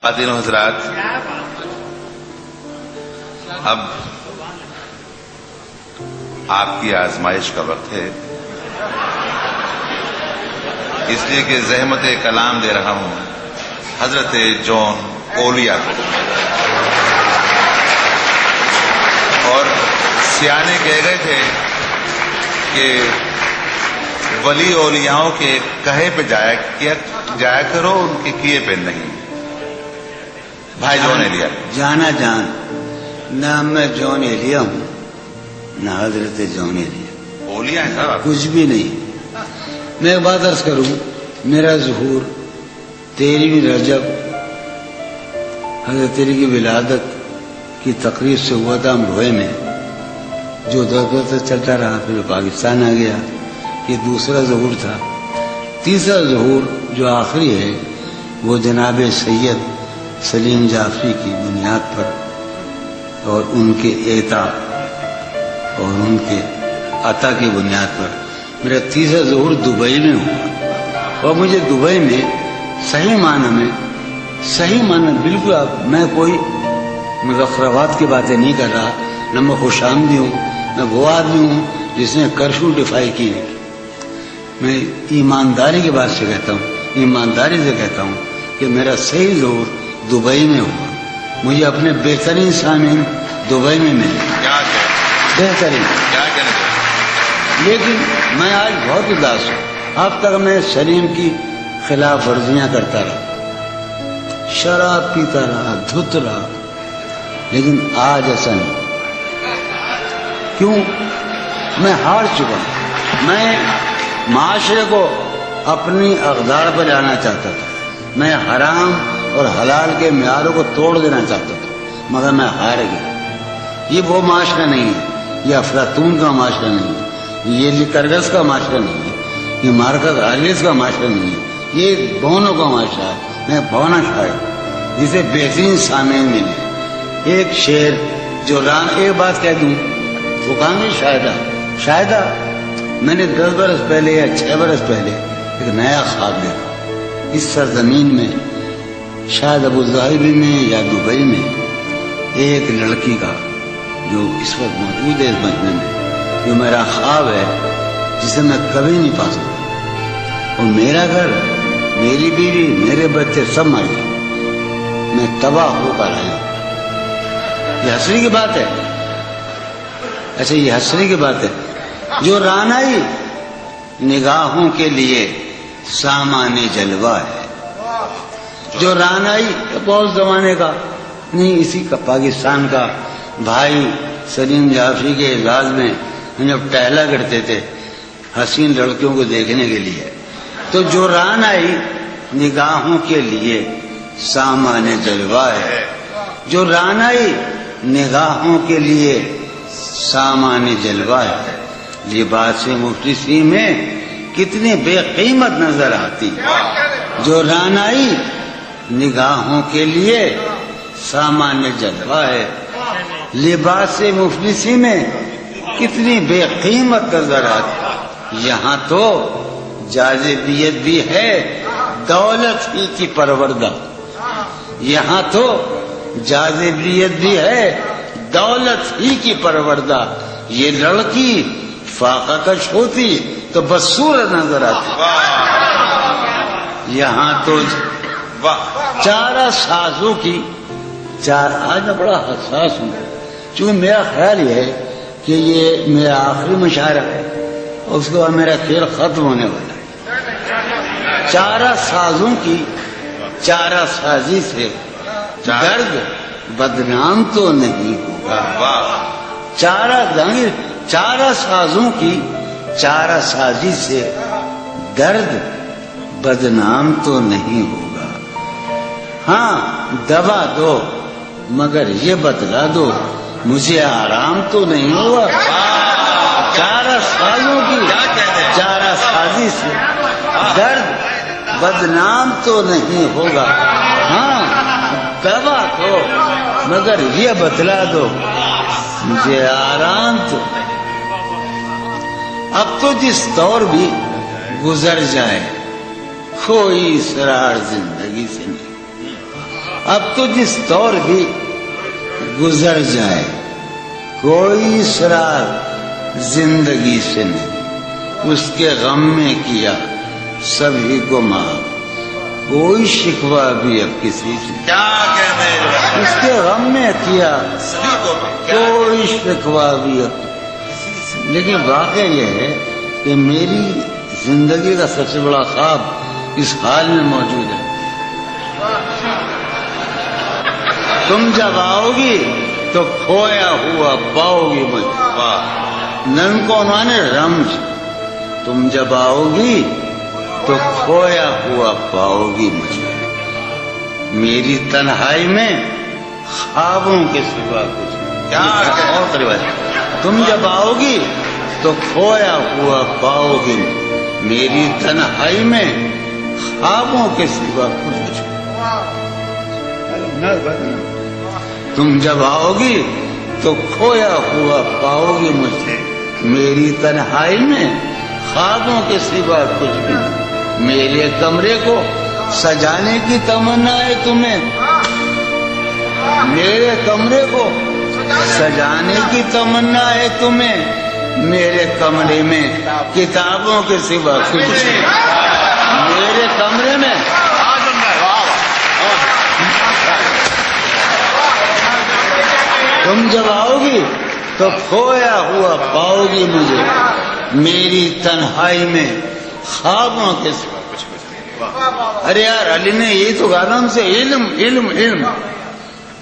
خواتین و حضرات، اب آپ کی آزمائش کا وقت ہے، اس لیے کہ زحمت کلام دے رہا ہوں حضرت جون اولیا کو۔ اور سیانے کہہ گئے تھے کہ ولی اولیاؤں کے کہے پہ جایا کرو، ان کے کیے پہ نہیں۔ بھائی جون ایلیا جانا جان، نہ میں جون ایلیا ہوں نہ حضرت جون ایلیا، اولیاء ہیں صاحب، کچھ بھی نہیں۔ میں ایک بات عرض کروں، میرا ظہور 13ویں رجب حضرت علی کی ولادت کی تقریب سے ہوا تھا امروہے میں، جو دور سے چلتا رہا، پھر پاکستان آ گیا۔ یہ دوسرا ظہور تھا۔ تیسرا ظہور جو آخری ہے وہ جناب سید سلیم جعفری کی بنیاد پر اور ان کے اعطا اور ان کے عطا کی بنیاد پر میرا تیسرا ظہور دبئی میں ہوا۔ اور مجھے دبئی میں صحیح معنی بالکل، میں کوئی مظفرآباد کی باتیں نہیں کر رہا، نہ میں خوش آمدی ہوں، میں وہ آدمی ہوں جس نے کرفیو ڈیفائی کی ہے۔ میں ایمانداری کی بات سے کہتا ہوں، ایمانداری سے کہتا ہوں کہ میرا صحیح ظہور دبئی میں ہوا۔ مجھے اپنے بہترین سامعین دبئی میں ملے، بہترین۔ لیکن میں آج بہت اداس ہوں۔ اب تک میں سلیم کی خلاف ورزیاں کرتا رہا، شراب پیتا رہا، دھت رہا، لیکن آج ایسا نہیں۔ کیوں؟ میں ہار چکا ہوں۔ میں معاشرے کو اپنی اقدار پر لانا چاہتا تھا، میں حرام اور حلال کے معیاروں کو توڑ دینا چاہتا تھا، مگر میں ہار گیا۔ یہ وہ معاشرہ نہیں ہے، یہ افلاطون کا معاشرہ نہیں ہے، یہ لیکرگس کا معاشرہ نہیں ہے، یہ مارکس آریس کا معاشرہ نہیں ہے، یہ بونوں کا معاشرہ ہے۔ میں بونا شاعر جسے بہترین سامعین ملے۔ ایک شعر جو ایک بات کہہ دوں، وہ کہاں گے شاہدہ میں نے 10 برس پہلے یا 6 برس پہلے ایک نیا خواب دیکھا۔ اس سرزمین میں، شاید ابوظہبی میں یا دبئی میں، ایک لڑکی کا جو اس وقت موجود ہے اس مجمع میں، جو میرا خواب ہے، جسے میں کبھی نہیں پا سکتا۔ اور میرا گھر، میری بیوی، میرے بچے سب مر گئے، میں تباہ ہو کر آیا ہوں۔ یہ حسرت کی بات ہے، ایسے یہ حسرت کی بات ہے۔ جو رانائی نگاہوں کے لیے سامان جلوہ ہے، جو رانائی بہت زمانے کا نہیں، اسی کا پاکستان کا بھائی سلیم جعفری کے اعزاز میں ہم جب ٹہلا کرتے تھے حسین لڑکیوں کو دیکھنے کے لیے، تو جو رانائی نگاہوں کے لیے سامان جلوہ ہے، جو رانائی نگاہوں کے لیے سامان جلوہ ہے، لباس مفلسی میں کتنی بے قیمت نظر آتی، جو رانائی نگاہوں کے لیے سامان جلوہ ہے، لباس مفلسی میں کتنی بے قیمت نظر آتی۔ یہاں تو جاذبیت بھی ہے دولت ہی کی پروردہ، یہاں تو جاذبیت بھی ہے دولت ہی کی پروردہ۔ یہ لڑکی فاقہ کش ہوتی تو بدصورت نظر آتی۔ یہاں تو چارہ سازوں کی آج میں بڑا حساس ہوں، چونکہ میرا خیال یہ ہے کہ یہ میرا آخری مشاعرہ ہے اور اس کے بعد میرا کھیل ختم ہونے والا ہے۔ چارہ سازوں کی چارہ سازی سے درد بدنام تو نہیں ہوگا۔ چارہ سازوں کی چارہ سازی سے درد بدنام تو نہیں ہوگا۔ ہاں دوا دو مگر یہ بتلا دو مجھے آرام تو نہیں ہوگا۔ چارہ سازوں کی چارہ سازی سے درد بدنام تو نہیں ہوگا۔ ہاں دوا دو مگر یہ بتلا دو مجھے آرام تو۔ اب تو جس دور بھی گزر جائے کوئی اسرار زندگی سے نہیں، اب تو جس دور بھی گزر جائے کوئی اسرار زندگی سے نہیں، اس کے غم میں کیا سبھی کو معاف، کوئی شکوہ بھی اب کسی سے، کیا کہنے اس کے غم میں کیا سبھی کو کیا کوئی شکوہ بھی اب۔ لیکن واقعہ یہ ہے کہ میری زندگی کا سب سے بڑا خواب اس حال میں موجود ہے، تم جب آؤ گی تو کھویا ہوا پاؤ گی مجھے، واہ نن کو مانے رمز، تم جب آؤ گی تو کھویا ہوا پاؤ گی مجھے، میری تنہائی میں خوابوں کے سوا کچھ نہیں۔ کیا اور روایت، تم جب آؤ گی تو کھویا ہوا پاؤ گی، میری تنہائی میں خوابوں کے سوا کچھ نہیں۔ تم جب آؤ گی تو کھویا ہوا پاؤ گی مجھے، میری تنہائی میں خوابوں کے سوا کچھ بھی نہیں۔ میرے کمرے کو سجانے کی تمنا ہے تمہیں، میرے کمرے کو سجانے کی تمنا ہے تمہیں، میرے کمرے میں کتابوں کے سوا کچھ نہیں، میرے کمرے میں تم جب آؤ گی تو کھویا ہوا پاؤ گی مجھے، میری تنہائی میں خوابوں کے سوا۔ ارے یار علی نے یہی تو کہا ہم سے، علم علم علم،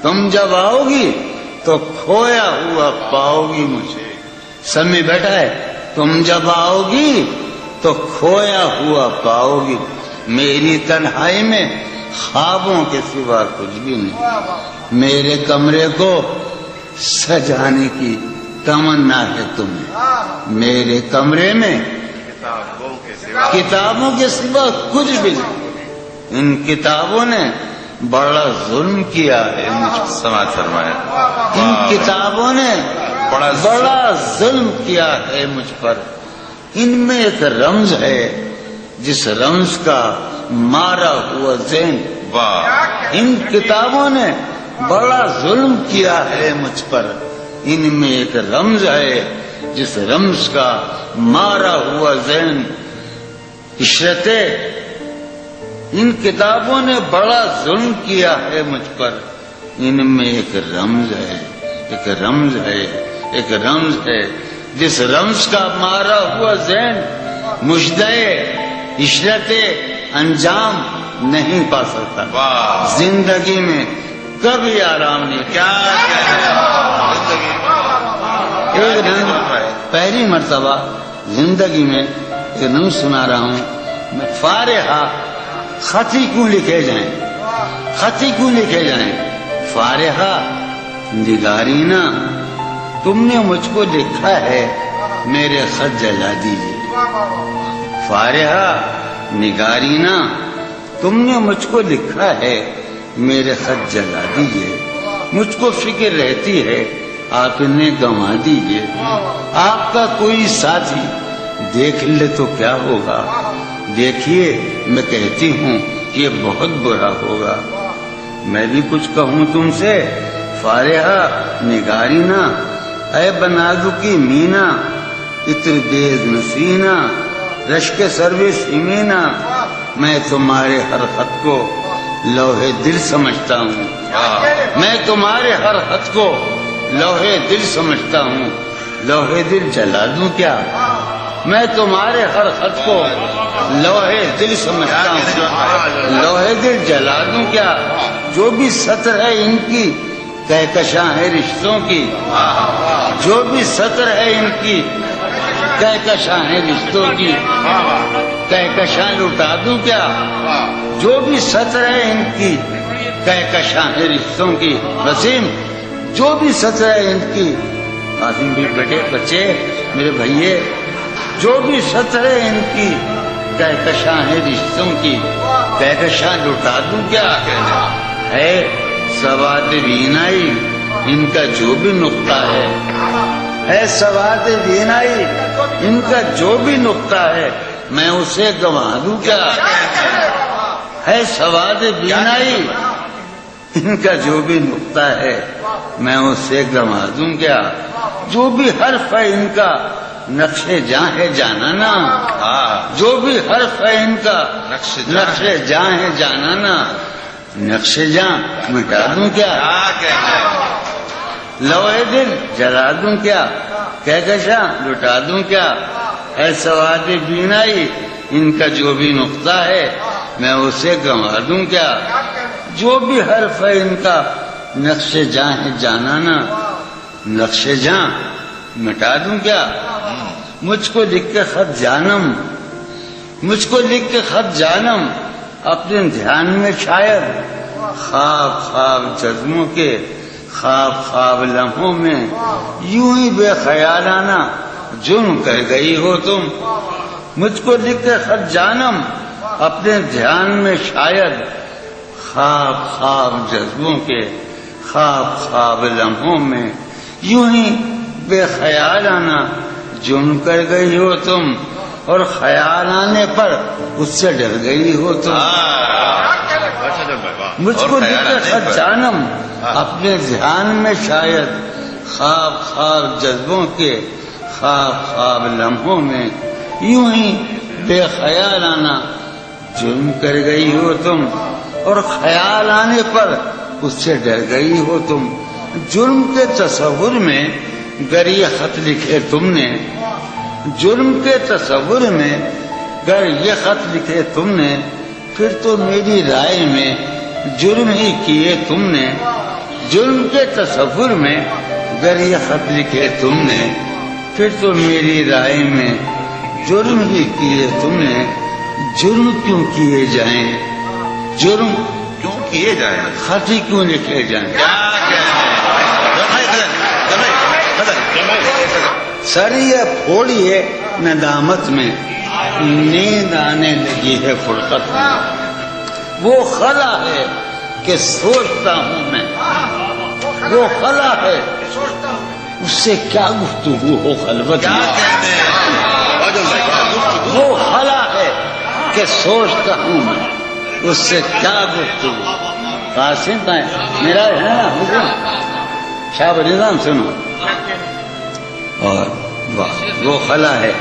تم جب آؤ گی تو کھویا ہوا پاؤ گی مجھے، سب میں بیٹھا ہے، تم جب آؤ گی تو کھویا ہوا پاؤ گی، میری تنہائی میں خوابوں کے سوا کچھ بھی نہیں، میرے کمرے کو سجانے کی تمنا ہے تمہیں، میرے کمرے میں کتابوں کے سوا کچھ بھی نہیں، ان کتابوں نے بڑا ظلم کیا ہے مجھ پر، سماج فرمائے، ان کتابوں نے بڑا ظلم کیا ہے مجھ پر، ان میں ایک رمز ہے جس رمز کا مارا ہوا ذہن، واہ ان کتابوں نے بڑا ظلم کیا ہے مجھ پر، ان میں ایک رمز ہے جس رمز کا مارا ہوا ذہن، عشرت، ان کتابوں نے بڑا ظلم کیا ہے مجھ پر، ان میں ایک رمز ہے، ایک رمز ہے، ایک رمز ہے جس رمز کا مارا ہوا ذہن مجدے عشرت انجام نہیں پا سکتا، واہ زندگی میں کبھی آرام نہیں۔ کیا ایک دن پہلی مرتبہ زندگی میں ایک نم سنا رہا ہوں میں، فارحہ خطی کیوں لکھے جائیں، خطی کیوں لکھے جائیں، فارحہ نگارینا تم نے مجھ کو لکھا ہے میرے خط جلا دیجیے، فارحہ نگارینا تم نے مجھ کو لکھا ہے میرے خط جلا دیجیے، مجھ کو فکر رہتی ہے آپ انہیں گنوا دیجیے، آپ کا کوئی ساتھی دیکھ لے تو کیا ہوگا، دیکھیے میں کہتی ہوں یہ بہت برا ہوگا، میں بھی کچھ کہوں تم سے، فارحہ نگارینا اے بنادو کی مینا، اتر دیز نسینا رشک سروس امینا، میں تمہارے ہر خط کو لوہے دل سمجھتا ہوں، میں تمہارے ہر خط کو لوہے دل سمجھتا ہوں، لوہے دل جلا دوں کیا، میں تمہارے ہر خط کو لوہے دل سمجھتا ہوں، لوہے دل جلا دوں کیا، جو بھی سطر ہے ان کی کہکشاں ہے رشتوں کی، جو بھی سطر ہے ان کی کہکشاں ہے رشتوں کی، کہکشاں لٹا دوں کیا، جو بھی سطر ہے ان کی کہکشاں ہے رشتوں کی، وسیم جو بھی سطر ہے ان کی، قاسم بھی بیٹے بچے میرے بھائیے، جو بھی سطر ہے ان کی کہکشاں ہے رشتوں کی، کہکشاں لٹا دوں کیا، ہے سواد بینائی ان کا جو بھی نقطہ ہے سواد بینائی ان کا جو بھی نقطہ ہے میں اسے گنوا دوں کیا، ہے سواد بینائی ان کا جو بھی نقطہ ہے میں اسے گنوا دوں کیا؟ جو بھی حرف ہے ان کا نقش جاں ہے جانانا، جو بھی حرف ہے ان کا نقش جاں ہے جانانا، نقش جاں مٹا دوں کیا؟ لوہے دل جلا دوں کیا؟ کہکشاں لٹا دوں کیا؟ اے سواد بینائی ان کا جو بھی نقطہ ہے میں اسے گنوا دوں کیا؟ جو بھی حرف ہے ان کا نقش جاں ہے جانانا، نقش جاں مٹا دوں کیا؟ مجھ کو لکھ کے خط جانم، مجھ کو لکھ کے خط جانم اپنے دھیان میں شاید خواب خواب جذبوں کے خواب خواب لمحوں میں یوں ہی بے خیالانہ جرم کر گئی ہو تم۔ مجھ کو لکھ کے خط جانم اپنے دھیان میں شاید خواب خواب جذبوں کے خواب خواب لمحوں میں یوں ہی بے خیالانہ جرم کر گئی ہو تم، اور خیال آنے پر اس سے ڈر گئی ہو تم۔ مجھ کو لکھ کے خط جانم اپنے ذہن میں شاید خواب خواب جذبوں کے خواب خواب لمحوں میں یوں ہی بے خیالانہ جرم کر گئی ہو تم، اور خیال آنے پر اس سے ڈر گئی ہو تم۔ جرم کے تصور میں گر یہ خط لکھے تم نے، جرم کے تصور میں گر یہ خط لکھے تم نے، پھر تو میری رائے میں جرم ہی کیے تم نے۔ جرم کے تصور میں گر یہ خط لکھے تم نے، پھر تو میری رائے میں جرم ہی کیے تم نے۔ جرم کیوں کیے جائیں، جرم کیوں کیے جائیں، خط ہی کیوں لکھے جائیں؟ سر یہ پھوڑیے ندامت میں، نیند آنے لگی ہے فرقت میں۔ وہ خلا ہے کہ سوچتا ہوں میں، وہ خلا ہے اس سے کیا گفتگو ہو خلوت میں۔ وہ خلا ہے کہ سوچتا ہوں میں، اس سے کیا گفتگو۔ قاسم بھائی میرا ہے نا حکم، شاہ نظام سنو۔ اور وہ خلا ہے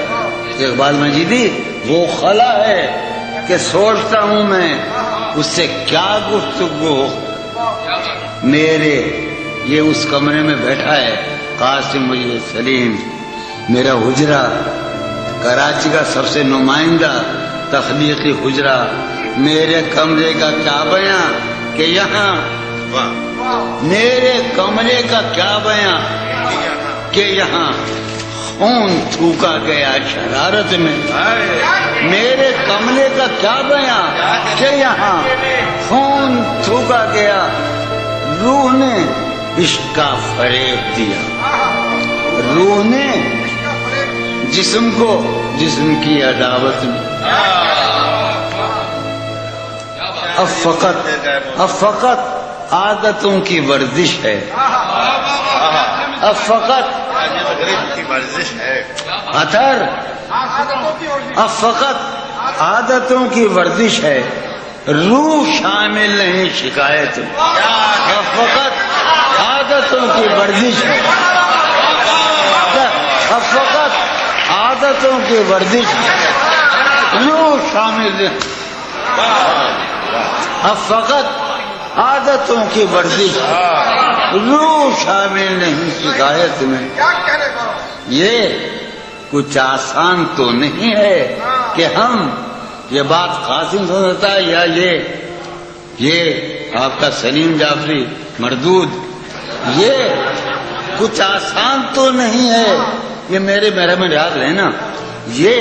اقبال مجیدی، وہ خلا ہے کہ سوچتا ہوں میں، اس سے کیا گفتگو ہو۔ میرے یہ اس کمرے میں بیٹھا ہے قاسم مجید سلیم، میرا حجرہ کراچی کا سب سے نمائندہ تخلیقی حجرہ۔ میرے کمرے کا کیا بیاں کہ یہاں، میرے کمرے کا کیا بیاں کہ یہاں خون تھوکا گیا شرارت میں۔ میرے کمرے کا کیا بیاں کہ یہاں خون تھوکا گیا، روح نے عشق کا فریب دیا، روح نے جسم کو جسم کی عداوت میں۔ اب فقط عادتوں کی ورزش ہے، اب فقط اتھر، اب فقط عادتوں کی ورزش ہے، روح شامل نہیں شکایت میں۔ اب فقط عادتوں کی ورزش ہے، اب فقط عادتوں کی ورزش ہے، روح شامل نہیں۔ اب فقط عادتوں کی ورزش، روح شامل نہیں شکایت میں۔ یہ کچھ آسان تو نہیں ہے کہ ہم، یہ بات قاسم سمجھتا ہے یا یہ آپ کا سلیم جعفری مردود، یہ کچھ آسان تو نہیں ہے، یہ میرے میں یاد رہنا، یہ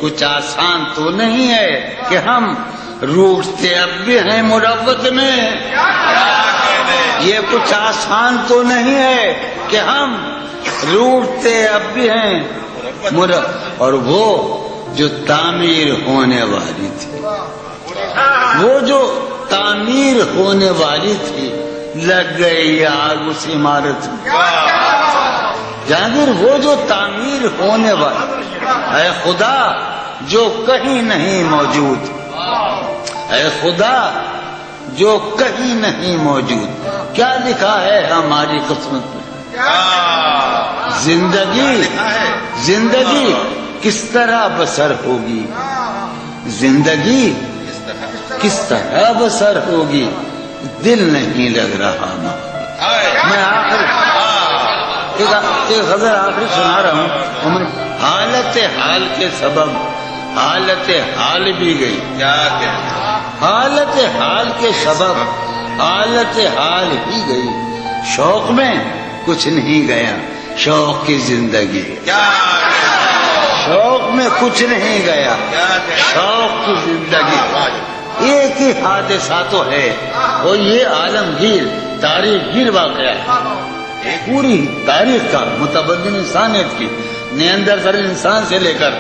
کچھ آسان تو نہیں ہے کہ ہم روٹتے اب بھی ہیں مروت میں۔ یہ کچھ آسان تو نہیں ہے کہ ہم روٹتے اب بھی ہیں اور وہ جو تعمیر ہونے والی تھی، وہ جو تعمیر ہونے والی تھی، لگ گئی آگ اس عمارت میں۔ جہانگیر وہ جو تعمیر ہونے والی، اے خدا جو کہیں نہیں موجود، اے خدا جو کہیں نہیں موجود. کیا لکھا ہے ہماری قسمت میں؟ زندگی کس طرح بسر ہوگی؟ زندگی کس طرح بسر ہوگی؟ دل نہیں لگ رہا ماں. میں ایک غزل آخری سنا رہا ہوں. حالت حال کے سبب حالت حال بھی گئی. حالت حال کے سبب حالت حال ہی گئی. شوق میں کچھ نہیں گیا، شوق کی زندگی. شوق میں کچھ نہیں گیا، شوق کی زندگی. ایک ہی حادثہ تو ہے اور یہ عالمگیر تاریخ گیر واقعہ ہے. پوری تاریخ کا متبدل انسانیت کی نیاندرتال انسان سے لے کر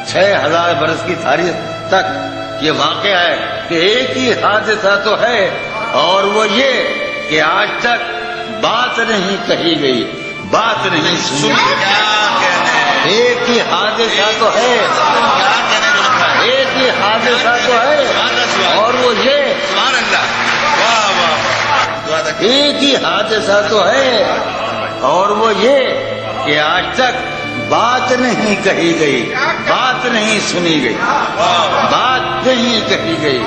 6000 برس کی تاریخ تک یہ واقعہ ہے کہ ایک ہی حادثہ تو ہے اور وہ یہ کہ آج تک بات نہیں کہی گئی، بات نہیں سنی. ایک ہی حادثہ تو ہے، ایک ہی حادثہ تو ہے اور وہ یہ ایک ہی حادثہ تو ہے اور وہ یہ کہ آج تک بات نہیں کہی گئی، بات نہیں سنی گئی، بات نہیں کہی گئی.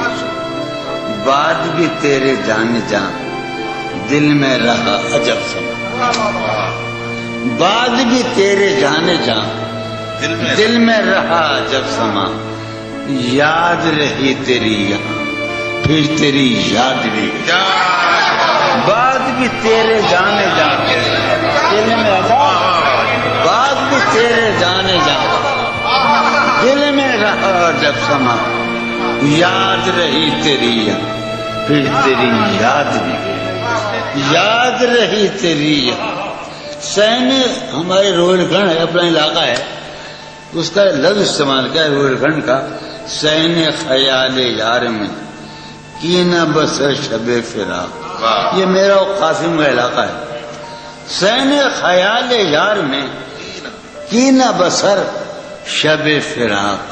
بات بھی تیرے جان جان دل میں رہا عجب سما. بات بھی تیرے جان جان دل میں رہا عجب سما. یاد رہی تیری یہاں پھر تیری یاد بھی. بات بھی تیرے جانے جانے دل میں رہا، بات بھی تیرے جانے جانے دل میں رہا جب سما. یاد رہی تیری یہاں پھر تیری یاد بھی گئی. یاد رہی تیری یہاں. سین ہمارے روہیل کھنڈ ہے، اپنا علاقہ ہے، اس کا لفظ استعمال کیا ہے روہیل کھنڈ کا. سین خیال یار میں کی نہ بسر شب فراق. یہ میرا و قاسم کا علاقہ ہے. سین خیال یار میں کی نہ بسر شب فراق.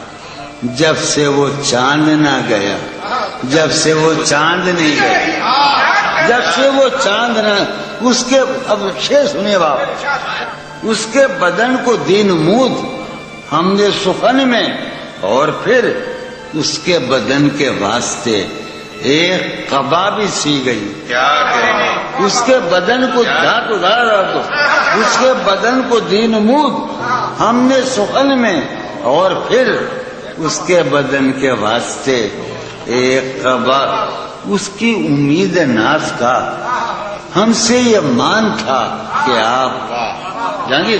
جب سے وہ چاند نہ گیا، جب سے وہ چاند نہیں گیا، جب سے وہ چاند نہ اس کے. اب شعر سنیے باپ. اس کے بدن کو دین مود ہم نے سخن میں اور پھر اس کے بدن کے واسطے ایک قبا بھی سی گئی. اس کے بدن کو دھات ادھارا تو اس کے بدن کو دین مود ہم نے سخن میں اور پھر اس کے بدن کے واسطے ایک قبا. اس کی امید ناز کا ہم سے یہ مان تھا کہ آپ جانگی.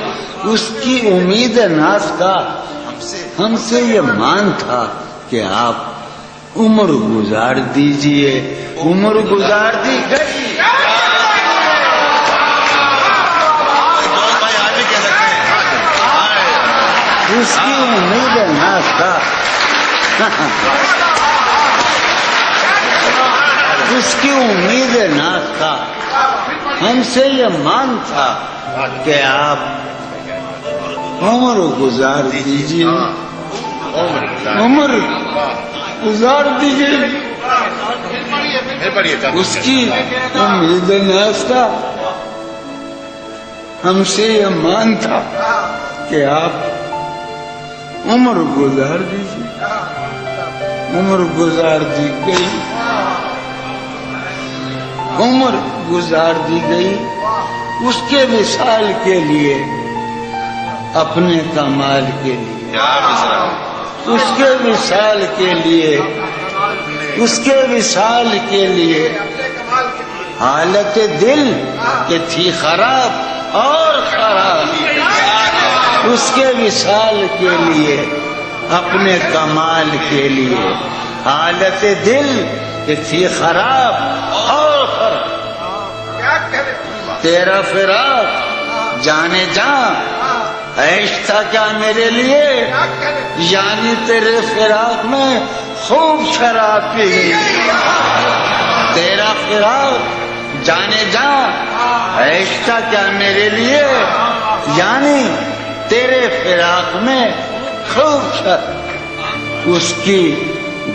اس کی امید ناز کا ہم سے یہ مان تھا کہ آپ عمر گزار دیجئے. عمر گزار دی گئی. اس کی امید ناز کا اس کی امید ناز کا ہم سے یہ مان تھا کہ آپ عمر گزار دیجئے. عمر گزار دیجئے. اس کی امید ناز کا ہم سے یہ مان تھا کہ آپ عمر گزار دیجئے. عمر گزار دی گئی. عمر گزار دی گئی. اس کے وصال کے لیے، اپنے کمال کے لیے، اس کے وصال کے لیے، اس کے وصال کے لیے حالت دل کہ تھی خراب اور خراب. اس کے وصال کے لیے، اپنے کمال کے لیے حالت دل کہ تھی خراب اور خراب. تیرا فراق جانے جان عیش تھا کیا میرے لیے، یعنی تیرے فراق میں خوب شراب پی گئی. تیرا فراق جانے جان عیش تھا کیا میرے لیے، یعنی تیرے فراق میں خوب شراب. اس کی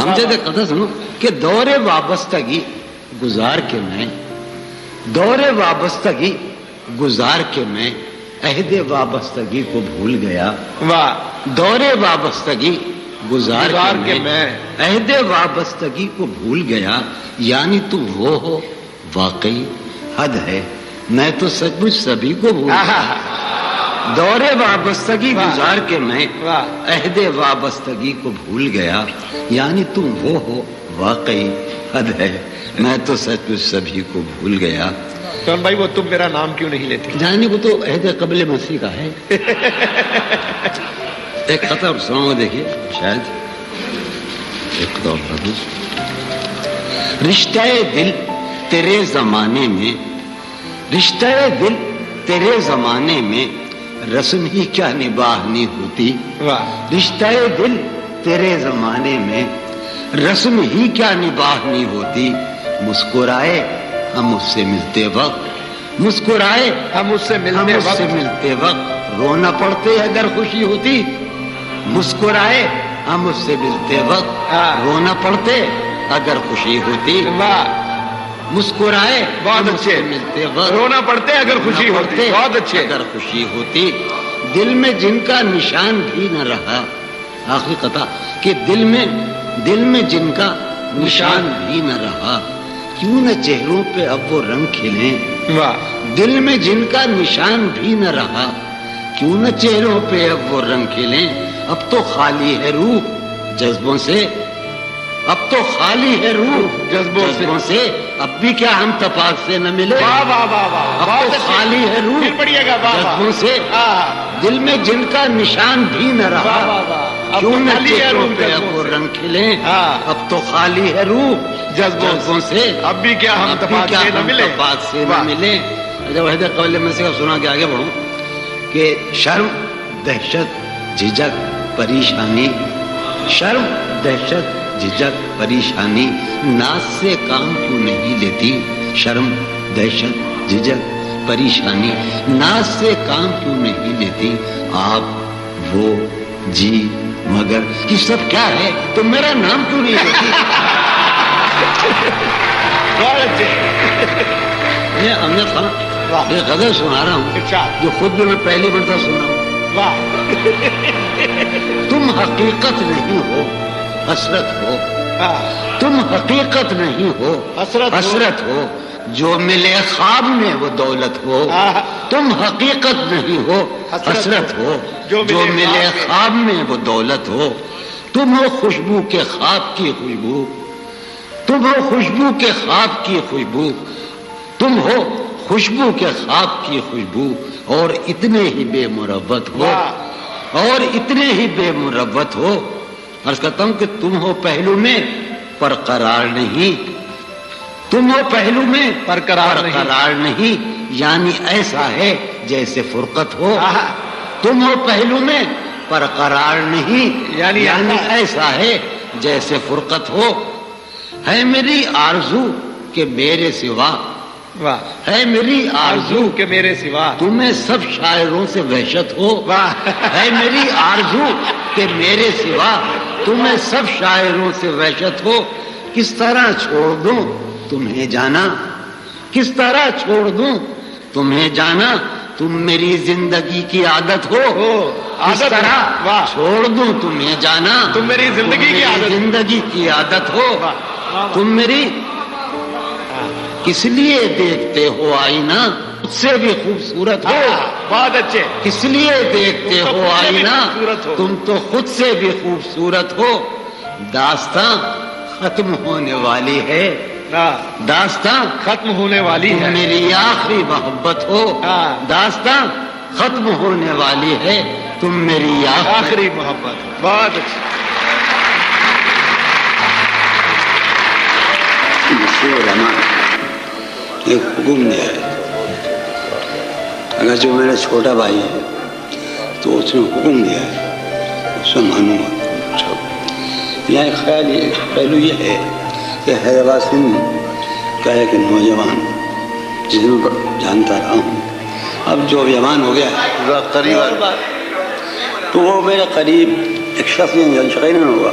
ہم سے قطع سنو کہ دور وابستگی گزار کے میں دور وابستگی گزار کے میں عہد وابستگی کو بھول گیا. واہ. دور وابستگی گزار کے میں عہد وابستگی کو بھول گیا. یعنی تم وہ ہو واقعی حد ہے میں تو سچ مچ سبھی کو بھول گیا. دور وابستگی گزار کے میں عہد وابستگی کو بھول گیا. یعنی تم وہ ہو واقعی حد ہے میں تو سچ مچ سبھی کو بھول گیا. کون بھائی وہ تم میرا نام کیوں نہیں لیتے؟ جاننے کو تو عہد قبل مسیح کا ہے. ایک قطع سناؤں دیکھیے شاید ایک قطع اور رشتہ دل تیرے زمانے میں رشتہ دل تیرے زمانے میں رسم ہی کیا نباہنی ہوتی. رشتہ دل تیرے زمانے میں رسم ہی کیا نباہنی ہوتی. مسکرائے ہم اس سے ملتے وقت مسکرائے ہم اس سے ملتے وقت رونا پڑتے اگر خوشی ہوتی. مسکرائے ہم اس سے ملتے وقت رونا پڑتے اگر خوشی ہوتی. مسکرائے بہت اچھے ملتے وقت رونا پڑتے اگر خوشی ہوتی. بہت اچھے اگر خوشی ہوتی. دل میں جن کا نشان بھی نہ رہا. آخری قطع کہ دل میں جن کا نشان بھی نہ رہا کیوں نہ چہروں پہ اب وہ رنگ کھلیں. دل میں جن کا نشان بھی نہ رہا کیوں نہ چہروں پہ اب وہ رنگ کھلیں. اب تو خالی ہے روح جذبوں سے اب تو خالی ہے روح جذبوں سے اب بھی کیا ہم تفاق سے نہ ملے. اب تو خالی ہے روح جذبوں سے دل میں جن کا نشان بھی نہ رہا کیوں نہ چہروں پہ اب وہ رنگ کھلیں. اب تو خالی ہے روح جذبوں سے اب بھی کیا ہم تفاق سے نہ ملے. جب عہد قبل مسیح کا سنا کے آگے بڑھوں کہ شرم دہشت جھجک پریشانی شرم دہشت جھجک پریشانی ناز سے کام کیوں نہیں لیتی. شرم دہشت جھجک پریشانی ناز سے کام کیوں نہیں لیتی. آپ وہ جی مگر یہ سب کیا ہے تو میرا نام کیوں نہیں لیتی. میں امجد خان یہ غزل سنا رہا ہوں جو خود بھی میں پہلی مرتبہ سنا ہوں. تم حقیقت نہیں ہو حسرت ہو تم حقیقت نہیں ہو حسرت ہو جو ملے خواب میں وہ دولت ہو. تم حقیقت نہیں ہو حسرت ہو جو ملے خواب میں وہ دولت ہو. تم ہو خوشبو کے خواب کی خوشبو تم ہو خوشبو کے خواب کی خوشبو تم ہو خوشبو کے خواب کی خوشبو اور اتنے ہی بے مروت ہو اور اتنے ہی بے مروت ہو. عرض کرتا ہوں کہ تم ہو پہلو میں پر قرار نہیں تم ہو پہلو میں پر قرار نہیں یعنی ایسا ہے جیسے فرقت ہو. تم ہو پہلو میں پر قرار نہیں یعنی ایسا ہے جیسے فرقت ہو. ہے میری آرزو کہ میرے سوا ہے میری آرزو کہ میرے سوا تمہیں سب شاعروں سے وحشت ہو. ہے میری آرزو کہ میرے سوا تمہیں سب شاعروں سے وحشت ہو. کس طرح چھوڑ دوں تمہیں جانا کس طرح چھوڑ دوں تمہیں جانا تم میری زندگی کی عادت ہو. کس طرح چھوڑ دوں تمہیں جانا تم میری زندگی کی عادت ہو. تم میری کس لیے دیکھتے ہو آئینہ اس سے بھی خوبصورت ہو. بہت اچھے. کس لیے دیکھتے ہو آئینہ تم تو خود سے بھی خوبصورت ہو. داستان ختم ہونے والی ہے داستان ختم ہونے والی ہے میری آخری محبت ہو. داستان ختم ہونے والی ہے تم میری آخری محبت. بہت اچھا. ایک حکم دیا ہے اگر جو میرا چھوٹا بھائی ہے تو اس نے حکم دیا ہے اس سے مانوں گا. یہاں ایک خیال یہ پہلو یہ ہے کہ حیدرآباد سندھ کا ایک نوجوان جسے میں جانتا رہا ہوں اب جو جوان ہو گیا قریب تو وہ میرے قریب ایک شخص یقیناً ہوگا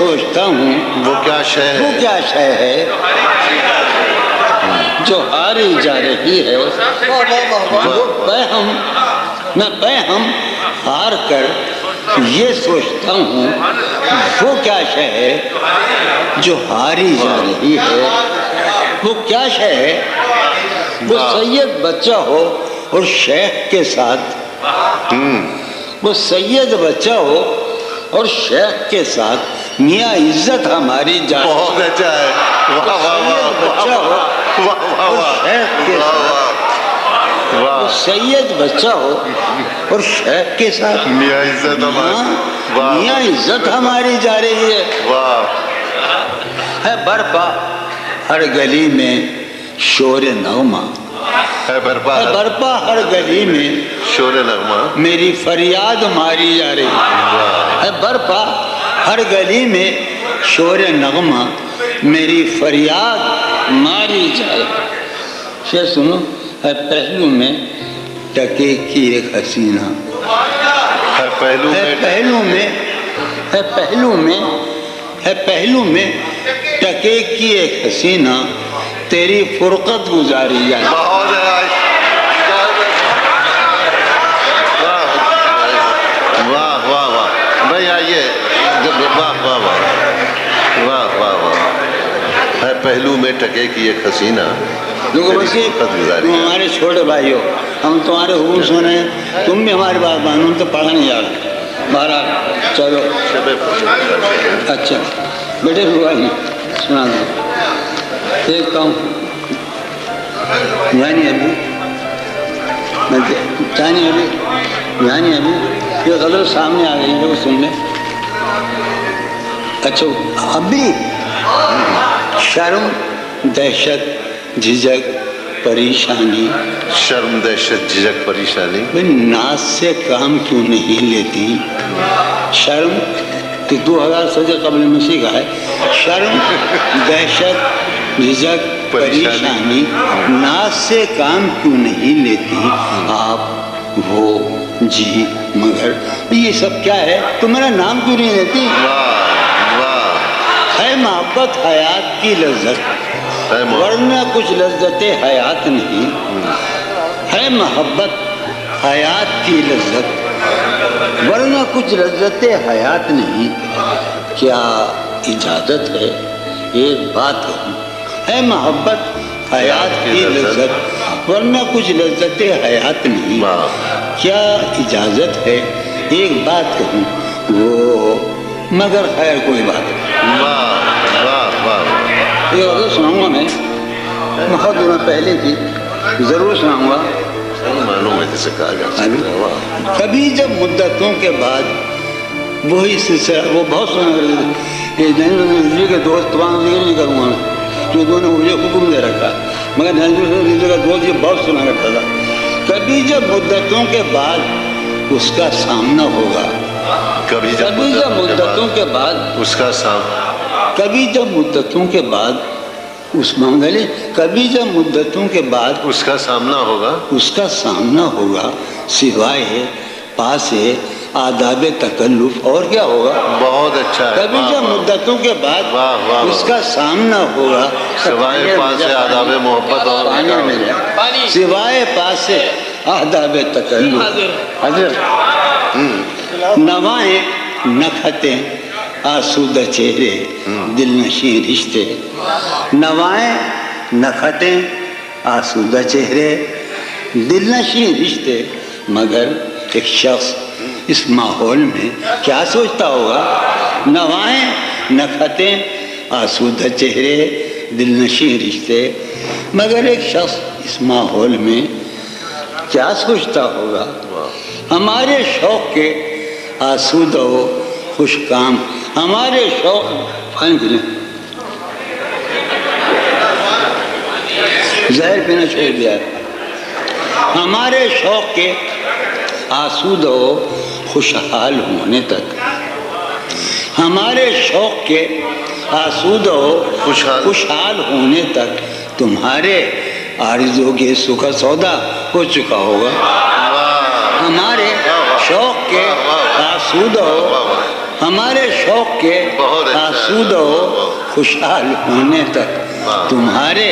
سوچتا ہوں وہ کیا شے وہ ہے کیا شے ہے جو ہاری جا رہی ہے، وہ میں ہار کر یہ سوچتا ہوں وہ کیا شے ہے جو ہاری جا رہی ہے، وہ کیا شے ہے؟ وہ سید بچہ ہو اور شیخ کے ساتھ، وہ سید بچہ ہو اور شیخ کے ساتھ میاں عزت ہماری جان، بہت اچھا ہے، واہ واہ واہ بچہ ہو واہ واہ اور واہ شیخ کے واہ ساتھ، واہ واہ سید بچہ ہو اور شیخ کے ساتھ میاں عزت ہماری، واہ میاں عزت ہماری جا رہی واہ ہے برپا ہر گلی میں شور نغمہ، ہے برپا ہے برپا ہر گلی میں شور نغمہ، میری فریاد ماری جا رہی ہے برپا ہر گلی میں شور نغمہ میری فریاد ماری جا رہی ہے۔ سنو، ہے پہلو میں ٹکے کی ایک حسینہ، ہے پہلو ہے میں پہلو میں ہے پہلو میں ہے پہلو میں ٹکے کی ایک حسینہ تیری فرقت گزاری جائے۔ بہت ہے واہ واہ واہ بھائی آئیے، واہ واہ واہ واہ واہ واہ ہے پہلو میں ٹکے کی ایک حسینہ دیکھو بسی، فرقت گزاری تم ہمارے چھوٹے بھائی ہو، ہم تمہارے حکم سن رہے ہیں، تم بھی ہماری بات مانو، ہم تو پڑھا نہیں جا رہے۔ بہرحال چلو اچھا بیٹے بھائی سنا دو دیکھتا ہوں، یعنی ابھی یہ غزل سامنے آ گئی ہے، وہ سن لیں۔ اچھا ابھی شرم دہشت جھجک پریشانی، شرم دہشت جھجک پریشانی، ناز سے کام کیوں نہیں لیتی؟ شرم تو 2000 سال قبل مسیح کا ہے، شرم دہشت جھجک پریشانی ناز سے کام کیوں نہیں لیتی آپ وہ جی مگر، یہ سب کیا ہے؟ تو میرا نام کیوں نہیں لیتی؟ ہے محبت حیات کی لذت ورنہ کچھ لذت حیات نہیں، ہے محبت حیات کی لذت ورنہ کچھ لذت حیات نہیں، کیا اجازت ہے ایک بات کہوں؟ ہے محبت حیات کی لذت ورنہ کچھ لذت حیات نہیں، کیا اجازت ہے ایک بات کہوں؟ وہ مگر خیر کوئی بات نہیں۔ یہ اردو سناؤں گا میں، بہت دنوں پہلے کی، ضرور سناؤں گا۔ معلوم ہے جسے کہا جاتا ہے، کبھی جب مدتوں کے بعد وہی سلسلہ، وہ بہت سنا کرتے تھے، نریندر کے دوست تمام ذکر نہیں کروں گا میں، جو انہوں نے مجھے حکم دے رکھا، مگر نریندر کا دوست یہ بہت سنا کرتا تھا، کبھی جب مدتوں کے بعد اس کا سامنا ہوگا، کبھی جب مدتوں کے بعد اس کا سامنا، کبھی جب مدتوں کے بعد اس معاملے، کبھی جب مدتوں کے بعد اس کا سامنا ہوگا، اس کا سامنا ہوگا، سوائے پاس آداب تکلف اور کیا ہوگا؟ بہت اچھا ہے، کبھی جب مدتوں کے بعد واہ واہ اس کا سامنا ہوگا، سوائے پاس آداب محبت اور سوائے پاس آداب تکلف، حضرت نوائیں نکھتیں آسودہ چہرے دل نشین رشتے، نوائیں نکھتیں آسودہ چہرے دل نشین رشتے، مگر ایک شخص اس ماحول میں کیا سوچتا ہوگا؟ نوائیں نکھتیں آسودہ چہرے دل نشین رشتے، مگر ایک شخص اس ماحول میں کیا سوچتا ہوگا؟ ہمارے شوق کے آسودہ و خوش کام، ہمارے شوق زہر پینا چھوڑ دیا، ہمارے شوق کے آسودہ و خوشحال ہونے تک، ہمارے شوق کے آسودہ و خوشحال ہونے تک تمہارے آرزو کے سکھ سودا ہو چکا ہوگا، ہمارے شوق کے آسودہ و ہمارے شوق کے بہت اچھا ہے۔ آسود و خوشحال ہونے تک تمہارے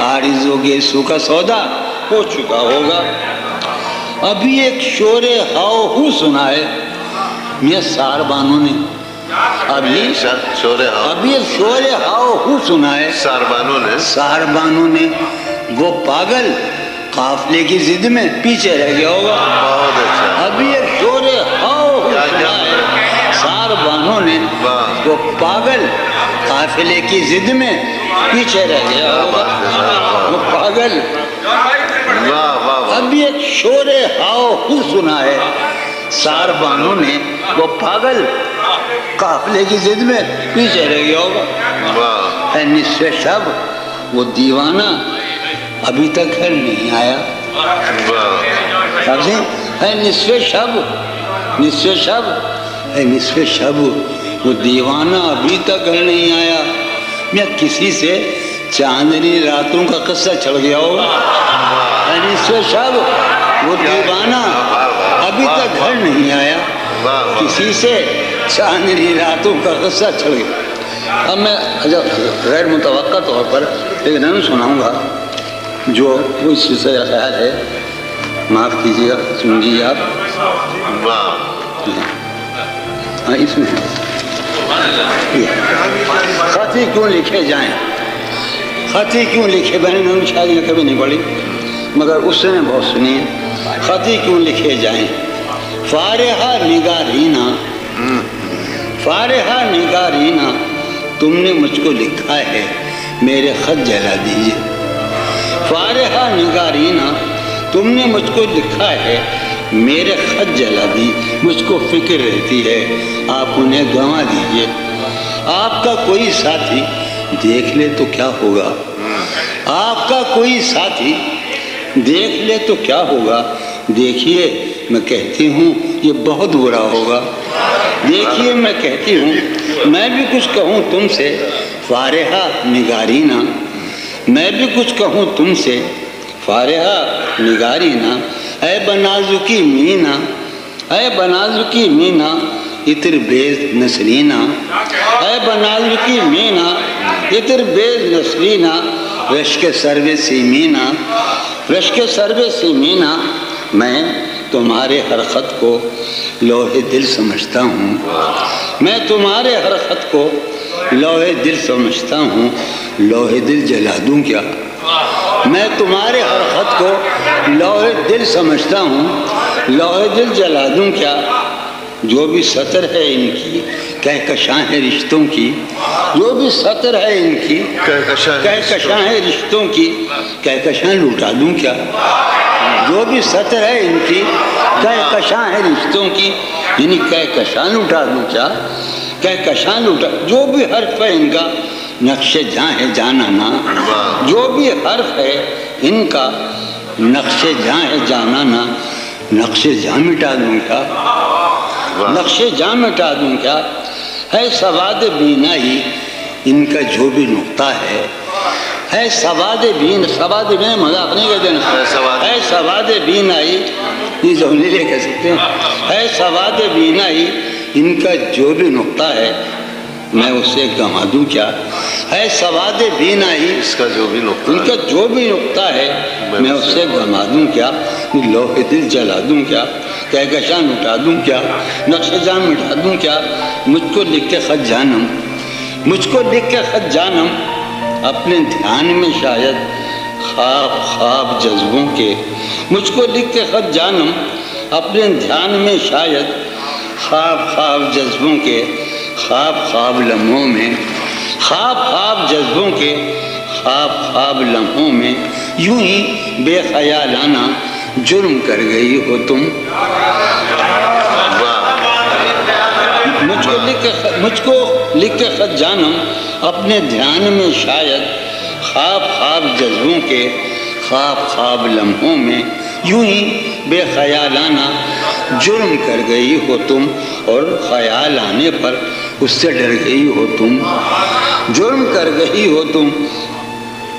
عارض و گیسو کا سودا ہو چکا ہوگا۔ ابھی ایک شور ہاؤ ہو سنا ہے میاں سار بانو نے، ابھی شور ابھی ایک شور ہاؤ ہو سنا ہے سار بانو نے، وہ پاگل قافلے کی ضد میں پیچھے رہ گیا ہوگا۔ بہت اچھا، ابھی ایک شور ہاؤ ہو سنا ہے سار بانو نے، وہ پاگل قافلے کی ضد میں پیچھے رہ گیا ہوگا۔ وہ پاگل واہ واہ، ابھی ایک شور ہاؤ ہو سنا ہے سار بانو نے، وہ پاگل قافلے کی ضد میں پیچھے رہ گیا ہوگا۔ واہ، ہے نصف شب وہ دیوانہ ابھی تک گھر نہیں آیا۔ واہ، ہے نصف شب، نصف شب، ہے نصف شب وہ دیوانہ ابھی تک گھر نہیں آیا۔ میں کسی سے چاندنی راتوں کا قصہ چڑھ گیا ہوگا۔ ہے نصف شب وہ دیوانہ ابھی تک گھر نہیں آیا، کسی سے چاندنی راتوں کا قصہ چڑھ گیا۔ اب میں غیر متوقع طور پر ایک نظم سناؤں گا جو اس سے خیال ہے، معاف کیجیے گا، سمجھیے آپ۔ ہاں اس میں خطی کیوں لکھے جائیں، خطی کیوں لکھے، میں نے نظم شاید کبھی نہیں پڑھی مگر اس سے میں بہت سنی ہے۔ خطی کیوں لکھے جائیں فارحہ نگارینا، فارحہ نگارینا، تم نے مجھ کو لکھا ہے میرے خط جلا دیجیے۔ فارحہ نگارینا، تم نے مجھ کو لکھا ہے میرے خط جلا دی، مجھ کو فکر رہتی ہے آپ انہیں گنوا دیجیے۔ آپ کا کوئی ساتھی دیکھ لے تو کیا ہوگا، آپ کا کوئی ساتھی دیکھ لے تو کیا ہوگا، دیکھیے میں کہتی ہوں یہ بہت برا ہوگا۔ دیکھیے میں کہتی ہوں میں بھی کچھ کہوں تم سے فارحہ نگارینا، میں بھی کچھ کہوں تم سے فارحہ نگارینا، اے بنازکی مینا، اے بنازکی مینا اتر بیز نسرینا، اے بنازکی مینا اتر بیز نسرینا، رشک سرو سیمینا، رشک سرو سیمینا، میں تمہارے ہر خط کو لوح دل سمجھتا ہوں، میں تمہارے ہر خط کو لوح دل سمجھتا ہوں، لوح دل جلا دوں کیا، میں تمہارے ہر خط کو لوح دل سمجھتا ہوں، لوح دل جلا دوں کیا، جو بھی سطر ہے ان کی کہکشاں ہے رشتوں کی، جو بھی سطر ہے ان کی کہکشاں ہے رشتوں کی، کہکشاں لوٹا دوں کیا، جو بھی سطر ہے ان کی کہکشاں ہے رشتوں کی، یعنی کہکشاں لوٹا دوں کیا، کہکشاں لوٹا، جو بھی حرف ہے ان کا نقش جاں ہے جانانا، جو بھی حرف ہے ان کا نقش جاں ہے جانانا، نقش جاں مٹا دوں کیا، نقش جاں مٹا دوں کیا، ہے سواد بینائی ان کا جو بھی نقطہ ہے سواد بین، سواد بین مذاق نہیں کہتے نا، ہے سواد بینائی، یہ زمینی لے کہہ سکتے ہیں، ہے سواد بینائی ان کا جو بھی نقطہ ہے میں اسے گنوا دوں کیا، ہے سواد بینائی اس کا جو بھی نقطہ، ان کا جو بھی نقطہ ہے میں اسے گنوا دوں کیا، لوح دل جلا دوں کیا، کہکشاں مٹا دوں کیا، نقش جاں مٹا دوں کیا، مجھ کو لکھ کے خط جانم، مجھ کو لکھ کے خط جانم، اپنے دھیان میں شاید خواب خواب جذبوں کے، مجھ کو لکھ کے خط جانم، اپنے دھیان میں شاید خواب خواب جذبوں کے، خواب خواب لمحوں میں، خواب خواب جذبوں کے، خواب خواب لمحوں میں، یوں ہی بے خیالانہ جرم کر گئی ہو تم، مجھ کو لکھ کے خط جانم، اپنے دھیان میں شاید خواب خواب جذبوں کے، خواب خواب لمحوں میں، یوں ہی بے خیالانہ جرم کر گئی ہو تم، اور خیال آنے پر اس سے ڈر گئی ہو تم، جرم کر گئی ہو تم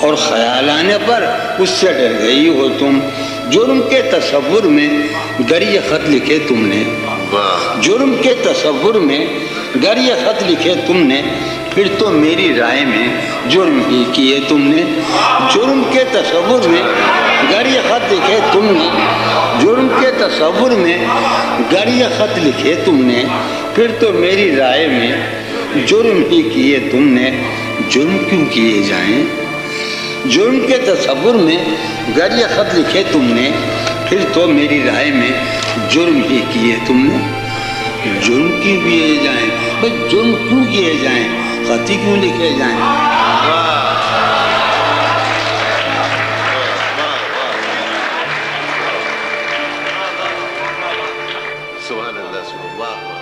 اور خیال آنے پر اس سے ڈر گئی ہو تم، جرم کے تصور میں گر یہ خط لکھے تم نے، جرم کے تصور میں گر یہ خط لکھے تم نے پھر تو میری رائے میں جرم ہی کیے تم نے، جرم کے تصور میں گر یہ خط لکھے تم نے، جرم کے تصور میں گر یہ خط لکھے تم نے پھر تو میری رائے میں جرم ہی کیے تم نے، جرم کیوں کیے جائیں؟ جرم کے تصور میں گر یہ خط لکھے تم نے پھر تو میری رائے میں جرم ہی کیے تم نے، جرم کیوں کیے جائیں؟ بھائی جرم کیوں کیے جائیں؟ خط ہی کیوں لکھے جائیں؟ سبحان اللہ، سبحان اللہ۔